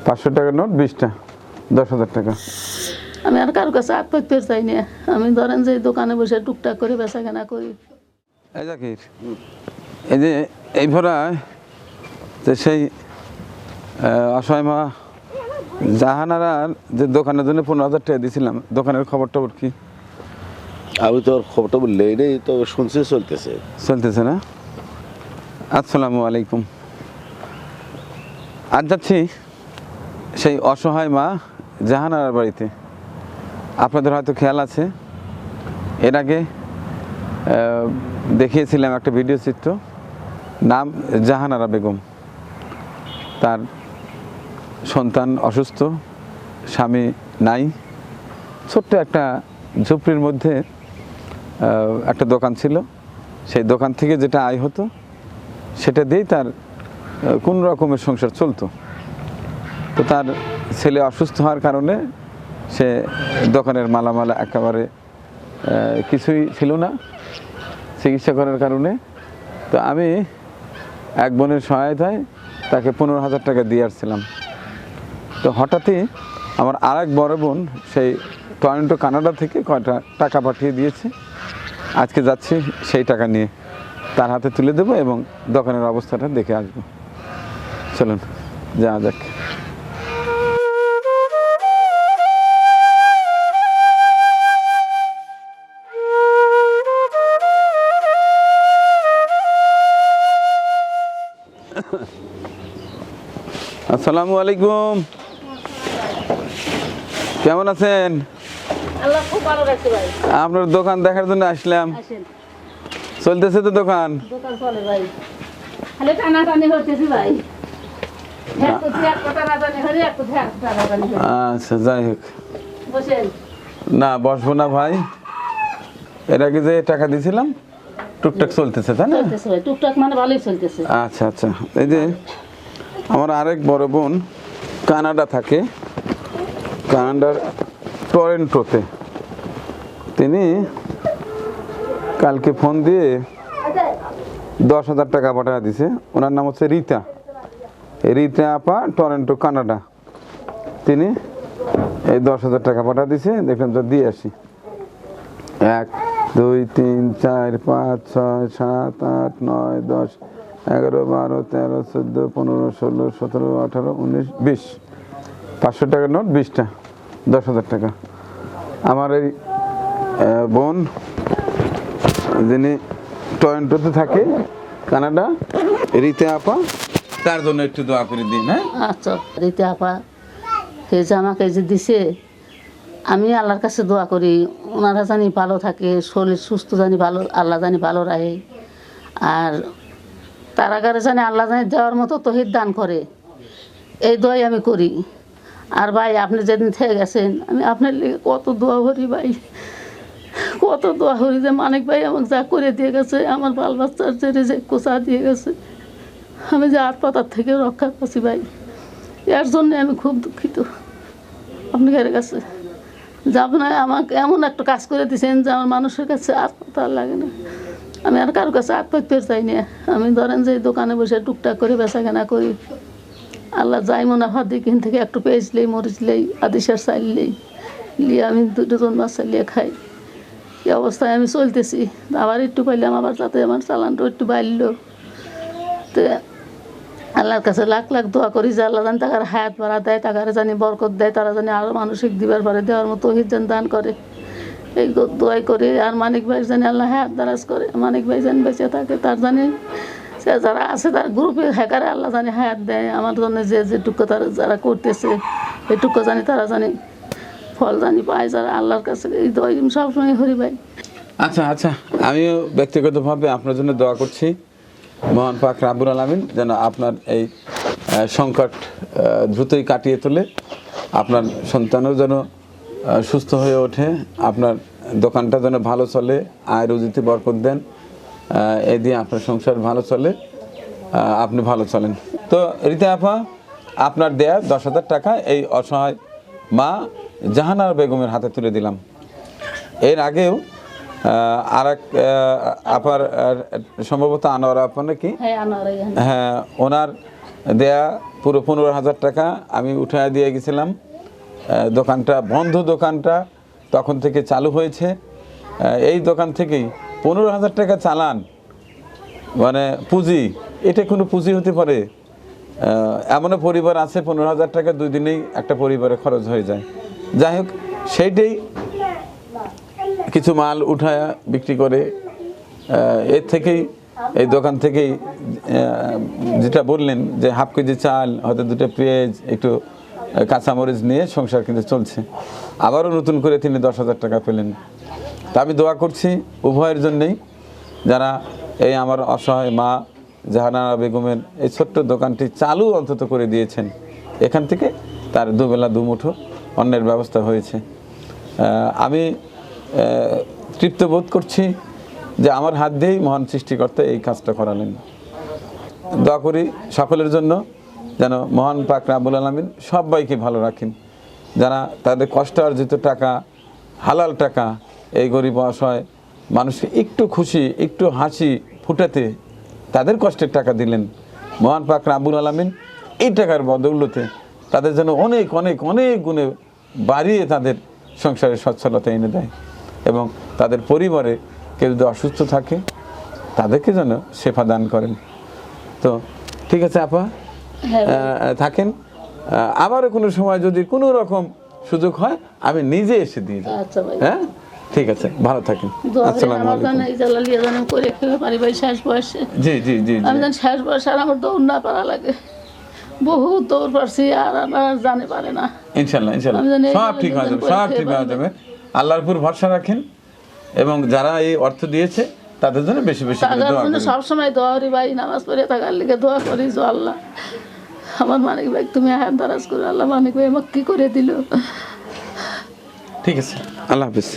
500 টাকার নোট 20টা, 10,000 টাকা। আমি আর কারো কাছে হাত পাততে চাই না। আমি ধরেন যে দোকানে বসে টুকটাক করে বেচাকেনা করি। এই জাকির, এই যে এই ভরায় যে সেই অসহায় মা জাহানারার যে দোকানের জন্য 15,000 টাকা দিয়েছিলাম, দোকানের খবর টবর কি? আমি তো ওর খবরটা বললেই নেই, তো শুনছি চলতেছে না? আসসালামু আলাইকুম। আজ যাচ্ছি সেই অসহায় মা জাহানারার বাড়িতে। আপনাদের হয়তো খেয়াল আছে, এর আগে দেখিয়েছিলাম একটা ভিডিও চিত্র, নাম জাহানারা বেগম। তার সন্তান অসুস্থ, স্বামী নাই, ছোট্ট একটা ঝুপড়ির মধ্যে একটা দোকান ছিল। সেই দোকান থেকে যেটা আয় হতো সেটা দিয়েই তার কোন রকমের সংসার চলতো। তো তার ছেলে অসুস্থ হওয়ার কারণে সে দোকানের মালামাল একেবারে কিছুই ছিল না চিকিৎসা করার কারণে। তো আমি এক বোনের সহায়তায় তাকে 15,000 টাকা দিয়ে আসছিলাম। তো হঠাৎই আমার আরেক বড় বোন সেই টরন্টো কানাডা থেকে কয়টা টাকা পাঠিয়ে দিয়েছে। আজকে যাচ্ছি সেই টাকা নিয়ে তার হাতে তুলে দেবো এবং দোকানের অবস্থাটা দেখে আসবো। চলুন যাওয়া যাক। আসসালামু আলাইকুম, কেমন আছেন? আল্লাহ খুব ভালো রাখছে ভাই। আপনার দোকান দেখার জন্য আসলাম। আসেন, চলতেছে তো দোকান? দোকান চলে ভাই, খালি টানাটানি হচ্ছে ভাই। আচ্ছা, যাই হোক। বসেন। না, বসবো না ভাই। এর আগে যে টাকা দিয়েছিলাম টুকটাক চলতেছে, তাই না? চলতেছে ভাই, টুকটাক মানে ভালোই চলতেছে। আচ্ছা আচ্ছা। এই যে আমার আরেক বড় বোন কানাডা থাকে, কানাডার টরন্টোতে। তিনি কালকে ফোন দিয়ে 10,000 টাকা পাঠিয়ে দিছে। ওনার নাম হচ্ছে রীতা, রীতা আপা, টরন্টো কানাডা। তিনি এই 10,000 টাকা পাঠিয়ে দিছে। দেখলাম তো দিয়ে আসি। 1 2 3 4 5 6 7 8 9 10 11 12 13 14 15 16 17 18 19 20 500 টাকার নোট 20টা, 10,000 টাকা। আমার এই বোন যিনি টরন্টোতে থাকে কানাডা, রীতা আপা, তার জন্য একটু দোয়া করে দিন। হ্যাঁ, আচ্ছা। রীতা আপা কে যে আমাকে যে দিছে, আমি আল্লাহর কাছে দোয়া করি ওনারা জানি ভালো থাকে, শরীর সুস্থ জানি ভালো, আল্লাহ জানি ভালো রাখে। আর তারাগারে জানি আল্লাহ জানি দেওয়ার মতো তহিদ দান করে, এই দোয়াই আমি করি। আর ভাই আপনি যেদিন থেকে গেছেন, আমি আপনার লিগে কত দোয়া করি ভাই, কত দোয়া করি যে মানিক ভাই আমাকে যা করে দিয়ে গেছে, আমার বাল বাচ্চার যে কোচা দিয়ে গেছে, আমি যে হাত পাতার থেকে রক্ষা পাচ্ছি ভাই, এর জন্য আমি খুব দুঃখিত আপনাদের কাছে। যে আপনার আমাকে এমন একটা কাজ করে দিয়েছেন যে আমার মানুষের কাছে হাত পাতা লাগে না। আমি আর কারো কাছে হাত পাততে চাই না। আমি ধরেন যে দোকানে বসে টুকটাক করে বেচাকেনা করি। আল্লাহ যাই মুনাফা দিই, কিন থেকে একটু পেঁয়াজলেই, মরিচলেই, আদিসার চাইলেই নিয়ে আমি 2জন মাছ চালিয়ে খাই। এই অবস্থায় আমি চলতেছি। আবার একটু পাইলাম, আবার যাতে আমার চালানটা একটু বাড়ল। তো আল্লাহর কাছে লাখ লাখ দোয়া করি যে আল্লাহ জানি টাকার হায়াত বাড়া দেয়, টাকার জানি বরকত দেয়, তারা জানি আরও মানসিক দিবার পারে, দেওয়ার মতো হিজান দান করে, এই দোয়াই করে। আর মানিক ভাই জানি আল্লাহ হায়াত দারাজ করে, মানিক ভাই জানি বেঁচে থাকে, তার জানি সে যারা আছে তার গ্রুপে হ্যাকারে আল্লাহ জানি হায়াত দেয়। আমার জন্য যে যেটুকু তারা যারা করতেছে এটুকু জানি তারা জানি ফল জানি পায়, যারা আল্লাহর কাছে এই দোয়াই সবসময় হরি ভাই। আচ্ছা আচ্ছা, আমিও ব্যক্তিগতভাবে আপনার জন্য দোয়া করছি, মহান পাক রাব্বুল আলামিন যেন আপনার এই সংকট দ্রুতই কাটিয়ে তোলে, আপনার সন্তানও যেন সুস্থ হয়ে ওঠে, আপনার দোকানটা যেন ভালো চলে, আয় রুজিতে বরকত দেন, এই দিয়ে আপনার সংসার ভালো চলে, আপনি ভালো চলেন। তো রীতা আপা, আপনার দেয়া 10,000 টাকা এই অসহায় মা জাহানারা বেগমের হাতে তুলে দিলাম। এর আগেও আর এক আপার, সম্ভবত আনোয়ারা আপা নাকি, হ্যাঁ, ওনার দেয়া পুরো 15,000 টাকা আমি উঠায় দিয়ে গেছিলাম। দোকানটা বন্ধ, দোকানটা তখন থেকে চালু হয়েছে। এই দোকান থেকেই 15,000 টাকা চালান, মানে পুঁজি, এটা কোনো পুঁজি হতে পারে? এমনও পরিবার আছে 15,000 টাকা 2 দিনেই একটা পরিবারে খরচ হয়ে যায়। যাই হোক, সেইটাই কিছু মাল উঠায় বিক্রি করে এর থেকেই, এই দোকান থেকেই যেটা বললেন যে হাফ কেজি চাল, হয়তো 2টা পেঁয়াজ, একটু কাঁচামরিচ নিয়ে সংসার কিন্তু চলছে। আবারও নতুন করে তিনি 10,000 টাকা পেলেন। তা আমি দোয়া করছি উভয়ের জন্যেই, যারা এই আমার অসহায় মা জাহানারা বেগমের এই ছোট্ট দোকানটি চালু অন্তত করে দিয়েছেন, এখান থেকে তার দুবেলা দুমুঠো অন্যের ব্যবস্থা হয়েছে। আমি তৃপ্ত বোধ করছি যে আমার হাত দিয়েই মহান সৃষ্টিকর্তা এই কাজটা করালেন। দোয়া করি সকলের জন্য যেন মহান পাক রাব্বুল আলামিন সবাইকে ভালো রাখেন, যারা তাদের কষ্ট অর্জিত টাকা, হালাল টাকা এই গরিব অসহায় মানুষকে একটু খুশি, একটু হাসি ফুটাতে তাদের কষ্টের টাকা দিলেন। মহান পাক রাব্বুল আলামিন এই টাকার বদৌলতে তাদের যেন অনেক অনেক অনেক গুণে বাড়িয়ে তাদের সংসারে সচ্ছলতা এনে দেয়, এবং তাদের পরিবারে কেউ যদি অসুস্থ থাকে তাদেরকে যেন শেফা দান করেন। তো ঠিক আছে আপা, থাকেন। আবারও কোনো সময় যদি কোনো রকম সুযোগ হয় আমি নিজে এসে দিয়ে যাবো। আচ্ছা ভাই, হ্যাঁ, ঠিক আছে, ভালো থাকেন। আসসালামু আমার আলাইকুম। জন্য এই জ্বালালিয়া যেন করে খেতে পারি ভাই শেষ বয়সে। জি জি জি জি। আমি যেন শেষ বয়সে আর আমার দৌড় না পারা লাগে, বহু দৌড় পারছি আর আমার জানে পারে না। ইনশাল্লাহ ইনশাল্লাহ আমি জানি এই সব ঠিক হয়ে যাবে, করে সব খেয়ে ঠিক হয়ে বাঁচবে। যাবে। আল্লাহর উপর ভরসা রাখেন, এবং যারা এই অর্থ দিয়েছে তাদের জন্য বেশি বেশি করে টাকার দোয়া জন্য করেন। সবসময় দোয়া করি ভাই, নামাজ পড়ে থাকার লিগে দোয়া করি যে আল্লাহ আমার মানিক ভাই তুমি হাত দারাজ করে, আল্লাহ মানিক ভাই আমাকে কি করে দিল। ঠিক আছে, আল্লাহ হাফিজ।